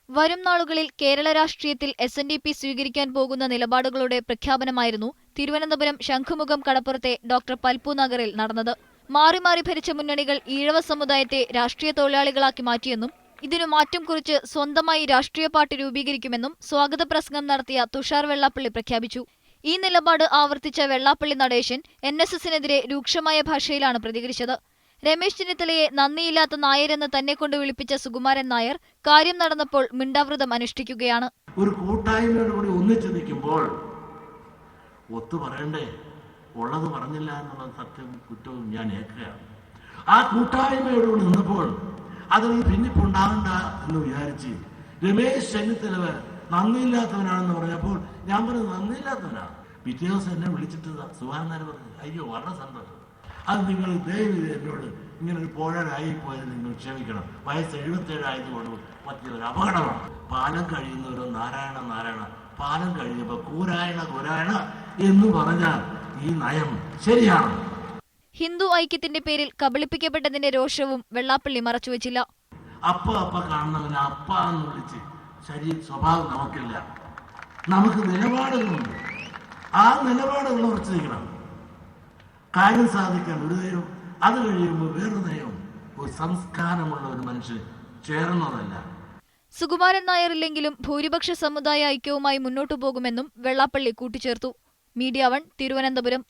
വരും നാളുകളിൽ കേരള രാഷ്ട്രീയത്തിൽ SNDP സ്വീകരിക്കാൻ പോകുന്ന നിലപാടുകളുടെ പ്രഖ്യാപനമായിരുന്നു തിരുവനന്തപുരം ശംഖുമുഖം കടപ്പുറത്തെ ഡോക്ടർ പൽപ്പു നഗറിൽ നടന്നത്. മാറി മാറി ഭരിച്ച മുന്നണികൾ ഈഴവ സമുദായത്തെ രാഷ്ട്രീയ തൊഴിലാളികളാക്കി മാറ്റിയെന്നും ഇതിനു മാറ്റം കുറിച്ച് സ്വന്തമായി രാഷ്ട്രീയ പാർട്ടി രൂപീകരിക്കുമെന്നും സ്വാഗത പ്രസംഗം നടത്തിയ തുഷാർ വെള്ളാപ്പള്ളി പ്രഖ്യാപിച്ചു. ഈ നിലപാട് ആവർത്തിച്ച വെള്ളാപ്പള്ളി നടേശൻ NSSനെതിരെ രൂക്ഷമായ ഭാഷയിലാണ് പ്രതികരിച്ചത്. രമേശ് ചെന്നിത്തലയെ നന്ദിയില്ലാത്ത നായരെന്ന് തന്നെ കൊണ്ട് വിളിപ്പിച്ച സുകുമാരൻ നായർ കാര്യം നടന്നപ്പോൾ മിണ്ടാവൃതം അനുഷ്ഠിക്കുകയാണ്. ഒരു കൂട്ടായ്മയോട് കൂടി ഒന്നിച്ചു നിൽക്കുമ്പോൾ ഒത്തു പറയണ്ടേ, ഉള്ളത് പറഞ്ഞില്ല എന്നുള്ള സത്യം കുറ്റവും ഞാൻ ഏൽക്കുകയാണ്. ആ കൂട്ടായ്മയോട് കൂടി നിന്നപ്പോൾ അതിന് ഭിന്നിപ്പുണ്ടാകണ്ട എന്ന് വിചാരിച്ച് രമേശ് ചെന്നിത്തല നന്ദിയില്ലാത്തവനാണെന്ന് പറഞ്ഞപ്പോൾ ഞാൻ പറഞ്ഞത് നന്ദിയില്ലാത്തവനാണ്. പിറ്റേ ദിവസം എന്നെ വിളിച്ചിട്ട് സുകുമാരൻ നായർ പറഞ്ഞു, അയ്യോ വളരെ സന്തോഷം, അത് നിങ്ങൾ ദയവ് എന്നോട് ഇങ്ങനൊരു പോഴരായി പോയത് നിങ്ങൾ ക്ഷമിക്കണം, വയസ്സ് 77 ആയതുകൊണ്ട് പറ്റിയൊരു അപകടമാണ്. പാലം കഴിയുന്നവരോ നാരായണ നാരായണ, പാലം കഴിഞ്ഞപ്പോൾ കൂരായണ കൂരായണ എന്ന് പറഞ്ഞാൽ ഈ നയം ശരിയാണ്. ഹിന്ദു ഐക്യത്തിന്റെ പേരിൽ കബളിപ്പിക്കപ്പെട്ടതിന്റെ രോഷവും വെള്ളാപ്പള്ളി മറച്ചുവെച്ചില്ല. അപ്പ കാണുന്നവന് അപ്പ എന്ന് വിളിച്ച് സ്വഭാവം നമുക്കില്ല. നമുക്ക് നിലപാടുകളുണ്ട്. ആ നിലപാടുകൾ ഉറച്ചു നിൽക്കണം. കാര്യം സാധിക്കാൻ ഒരു നയം, അത് കഴിയുമ്പോൾ വേറൊരു നയം. ഒരു സംസ്കാരമുള്ള ഒരു മനുഷ്യൻ ചേർന്നതല്ല. സുകുമാരൻ നായരില്ലെങ്കിലും ഭൂരിപക്ഷ സമുദായ ഐക്യവുമായി മുന്നോട്ടു പോകുമെന്നും വെള്ളാപ്പള്ളി കൂട്ടിച്ചേർത്തു. മീഡിയ 1 തിരുവനന്തപുരം.